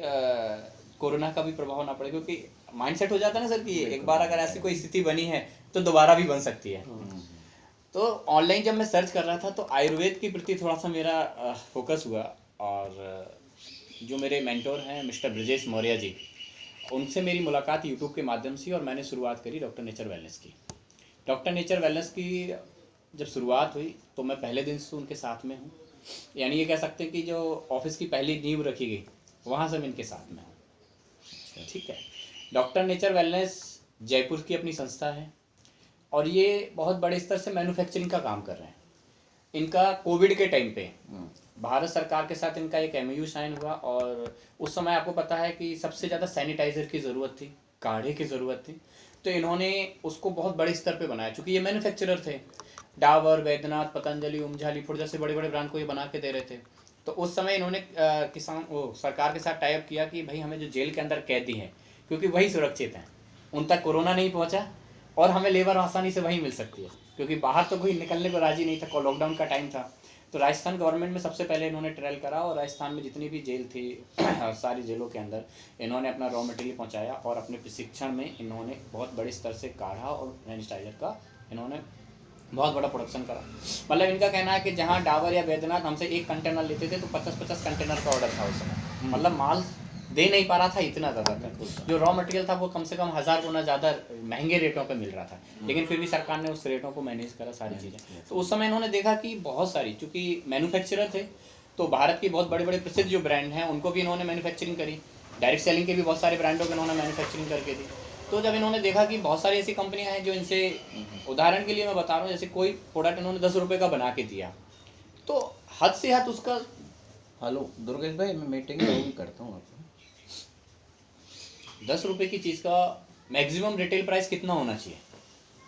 Corona का भी प्रभाव ना पड़े, क्योंकि माइंडसेट हो जाता है ना सर कि एक बार अगर ऐसी कोई स्थिति बनी है तो दोबारा भी बन सकती है। तो ऑनलाइन जब मैं सर्च कर रहा था तो आयुर्वेद के प्रति थोड़ा सा मेरा फोकस हुआ, और जो मेरे मेंटोर हैं मिस्टर ब्रजेश मौर्य जी, उनसे मेरी मुलाकात यूट्यूब के माध्यम से, और मैंने शुरुआत करी डॉक्टर नेचर वेलनेस की। डॉक्टर नेचर वेलनेस की जब शुरुआत हुई तो मैं पहले दिन से उनके साथ में हूँ, यानी ये कह सकते हैं कि जो ऑफिस की पहली नींव रखी गई वहाँ से मैं इनके साथ में हूँ। ठीक है। डॉक्टर नेचर वेलनेस जयपुर की अपनी संस्था है, और ये बहुत बड़े स्तर से मैन्युफैक्चरिंग का काम कर रहे हैं। इनका कोविड के टाइम पे भारत सरकार के साथ इनका एक एमओयू साइन हुआ, और उस समय आपको पता है कि सबसे ज़्यादा सैनिटाइज़र की ज़रूरत थी, काढ़े की ज़रूरत थी, तो इन्होंने उसको बहुत बड़े स्तर पे बनाया। चूँकि ये मैन्युफैक्चरर थे, डाबर, वैद्यनाथ, पतंजलि, ओम झालीपुर जैसे बड़े बड़े ब्रांड को ये बना के दे रहे थे। तो उस समय इन्होंने सरकार के साथ टाई अप किया कि भाई हमें जो जेल के अंदर कैदी हैं, क्योंकि वही सुरक्षित हैं, उन तक कोरोना नहीं पहुंचा, और हमें लेबर आसानी से वहीं मिल सकती है, क्योंकि बाहर तो कोई निकलने को राजी नहीं था, लॉकडाउन का टाइम था। तो राजस्थान गवर्नमेंट में सबसे पहले इन्होंने ट्रायल करा, और राजस्थान में जितनी भी जेल थी सारी जेलों के अंदर इन्होंने अपना रॉ मटेरियल पहुंचाया, और अपने प्रशिक्षण में इन्होंने बहुत बड़े स्तर से काढ़ा और सैनिटाइजर का इन्होंने बहुत बड़ा प्रोडक्शन करा। मतलब इनका कहना है कि जहाँ डाबर या वैद्यनाथ हमसे एक कंटेनर लेते थे तो 50-50 कंटेनर का ऑर्डर था उस समय, मतलब माल दे नहीं पा रहा था इतना ज़्यादा था। जो रॉ मटेरियल था वो कम से कम 1000 गुना ज़्यादा महंगे रेटों पे मिल रहा था, लेकिन फिर भी सरकार ने उस रेटों को मैनेज करा सारी चीज़ें। तो उस समय इन्होंने देखा कि बहुत सारी, चूँकि मैन्युफैक्चरर थे तो भारत के बहुत बड़े बड़े प्रसिद्ध जो ब्रांड हैं उनको भी इन्होंने मैन्युफैक्चरिंग करी, डायरेक्ट सेलिंग के भी बहुत सारे ब्रांडों को इन्होंने मैन्युफैक्चरिंग करके दी। तो जब इन्होंने देखा कि बहुत सारी ऐसी कंपनियां हैं जो इनसे, उदाहरण के लिए मैं बता रहा हूँ, जैसे कोई प्रोडक्ट इन्होंने 10 रुपये का बना के दिया तो हद से हद उसका। हेलो दुर्गेश भाई, मैं मीटिंग में करता हूँ। 10 रुपये की चीज़ का मैक्सिमम रिटेल प्राइस कितना होना चाहिए?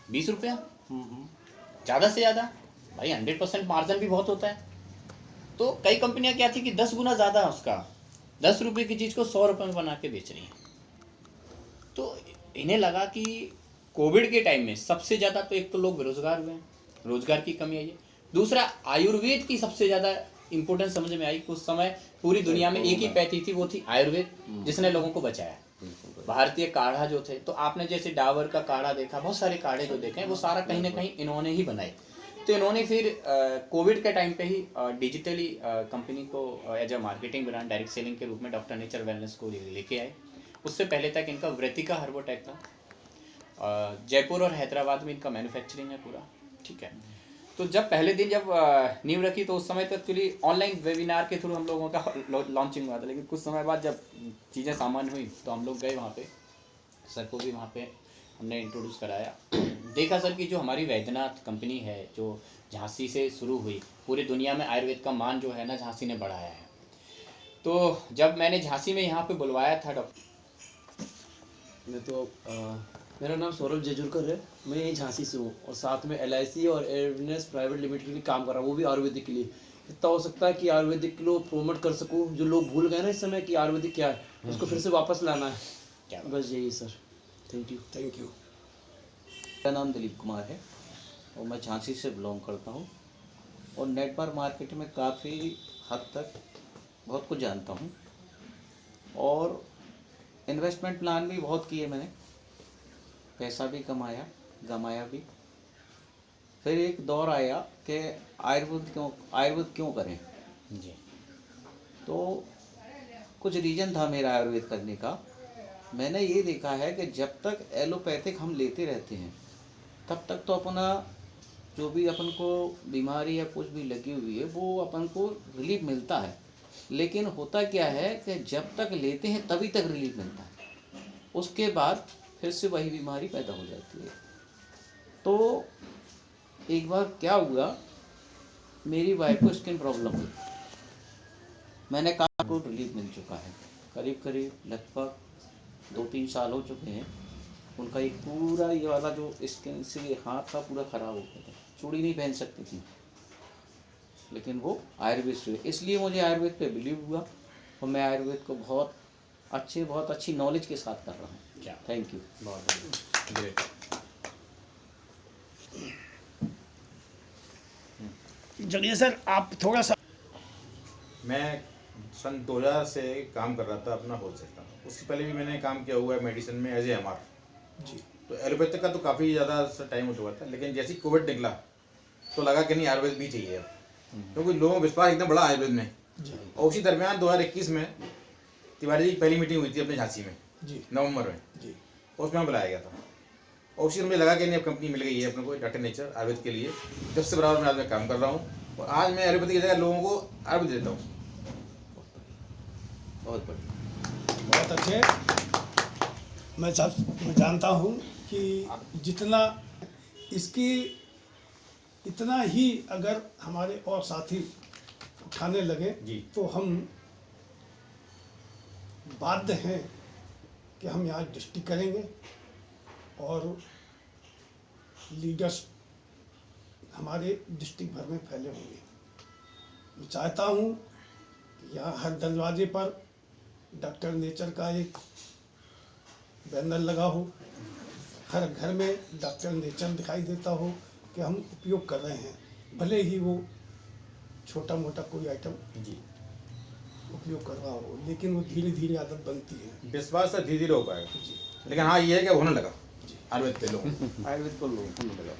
20 रुपया, ज़्यादा से ज़्यादा। भाई 100% मार्जिन भी बहुत होता है। तो कई कंपनियां क्या थी कि 10 गुना ज़्यादा उसका, 10 रुपये की चीज़ को 100 रुपये में बना के बेच रही हैं। तो इन्हें लगा कि कोविड के टाइम में सबसे ज़्यादा तो एक तो लोग बेरोजगार हुए हैं, रोजगार की कमी आई है, दूसरा आयुर्वेद की सबसे ज़्यादा इंपॉर्टेंस समझ में आई। कुछ समय पूरी दुनिया में एक ही पैथी थी, वो थी आयुर्वेद, जिसने लोगों को बचाया। भारतीय काढ़ा जो थे, तो आपने जैसे डाबर का काढ़ा देखा, बहुत सारे काढ़े जो देखे वो सारा कहीं ना कहीं इन्होंने ही बनाए। तो इन्होंने फिर कोविड के टाइम पे ही डिजिटली कंपनी को as a marketing brand, direct selling के रूप में डॉक्टर नेचर वेलनेस को लेके आए। उससे पहले तक इनका व्रतिका हर्बोटेक था, जयपुर और हैदराबाद में इनका मैन्युफैक्चरिंग है पूरा। ठीक है। तो जब पहले दिन जब नींव रखी तो उस समय तो एक्चुअली ऑनलाइन वेबिनार के थ्रू हम लोगों का लॉन्चिंग हुआ था, लेकिन कुछ समय बाद जब चीज़ें सामान्य हुई तो हम लोग गए वहाँ पे, सर को भी वहाँ पे हमने इंट्रोड्यूस कराया। देखा सर कि जो हमारी वैद्यनाथ कंपनी है, जो झांसी से शुरू हुई, पूरी दुनिया में आयुर्वेद का मान जो है ना झांसी ने बढ़ाया है। तो जब मैंने झांसी में यहाँ पे बुलवाया था मेरा नाम सौरभ जेजुरकर है, मैं यहीं झांसी से हूँ, और साथ में LIC और एयरविनेस प्राइवेट लिमिटेड के लिए काम कर रहा हूँ, वो भी आयुर्वेदिक के लिए। इतना हो सकता है कि आयुर्वेदिक को प्रोमोट कर सकूँ, जो लोग भूल गए ना इस समय कि आयुर्वेदिक क्या है, उसको फिर से वापस लाना है। क्या बस यही सर। Thank you. मेरा नाम दिलीप कुमार है और मैं झांसी से बिलोंग करता हूँ, और नेटवर्क मार्केट में काफ़ी हद तक बहुत कुछ जानता हूँ, और इन्वेस्टमेंट प्लान भी बहुत किए मैंने, पैसा भी कमाया, गमाया भी। फिर एक दौर आया कि आयुर्वेद क्यों करें जी। तो कुछ रीज़न था मेरा आयुर्वेद करने का। मैंने ये देखा है कि जब तक एलोपैथिक हम लेते रहते हैं तब तक तो अपना जो भी अपन को बीमारी या कुछ भी लगी हुई है वो अपन को रिलीफ मिलता है, लेकिन होता क्या है कि जब तक लेते हैं तभी तक रिलीफ मिलता है, उसके बाद फिर से वही बीमारी पैदा हो जाती है। तो एक बार क्या हुआ, मेरी वाइफ को स्किन प्रॉब्लम हुई, मैंने कहा को रिलीफ मिल चुका है, करीब लगभग 2-3 साल हो चुके हैं। उनका एक पूरा ये वाला जो स्किन से हाथ था पूरा ख़राब हो गया था, चूड़ी नहीं पहन सकती थी, लेकिन वो आयुर्वेद से, इसलिए मुझे आयुर्वेद पे बिलीव हुआ, और मैं आयुर्वेद को बहुत अच्छी नॉलेज के साथ कर रहा हूँ। क्या थैंक यू। बहुत ग्रेट। जगदीश सर, आप थोड़ा सा। मैं सन 2000 से काम कर रहा था अपना होलसेल का। उससे पहले भी मैंने काम किया हुआ है मेडिसिन में एज ए एमआर जी। तो एलोपैथिक का तो काफ़ी ज़्यादा टाइम हो चुका था, लेकिन जैसे ही कोविड निकला तो लगा कि नहीं आयुर्वेद भी चाहिए अब, क्योंकि लोगों का विश्वास एकदम बड़ा आयुर्वेद में। जी। और उसी दरमियान 2021 में तिवारी जी की पहली मीटिंग हुई थी अपने झांसी में जी। नवंबर में, जी। उसमें बुलाया गया था। और उसी में मुझे लगा कि नहीं अब कंपनी मिल गई है अपने को डॉक्टर नेचर आयुर्वेद के लिए। जब से बराबर मैं आज में काम कर रहा हूँ और आज मैं एलोपैथी की जगह लोगों को आयुर्वेद देता हूँ। बहुत बढ़िया। बहुत अच्छे। मैं जानता हूँ कि जितना इसकी इतना ही अगर हमारे और साथी उठाने लगे जी। तो हम बाध्य हैं कि हम यहाँ डिस्ट्रिक्ट करेंगे और लीडर्स हमारे डिस्ट्रिक्ट भर में फैले होंगे। मैं चाहता हूँ कि यहाँ हर दरवाजे पर डॉक्टर नेचर का एक बैनर लगा हो, हर घर में डॉक्टर नेचर दिखाई देता हो कि हम उपयोग कर रहे हैं, भले ही वो छोटा मोटा कोई आइटम जी। उपयोग कर रहा हो, लेकिन वो धीरे धीरे आदत बनती है। विश्वास से धीरे धीरे हो पाएगा, जी। लेकिन हाँ ये है कि होने लगा जी। आयुर्वेद पे लोगों को। आयुर्वेद को लोग लगा।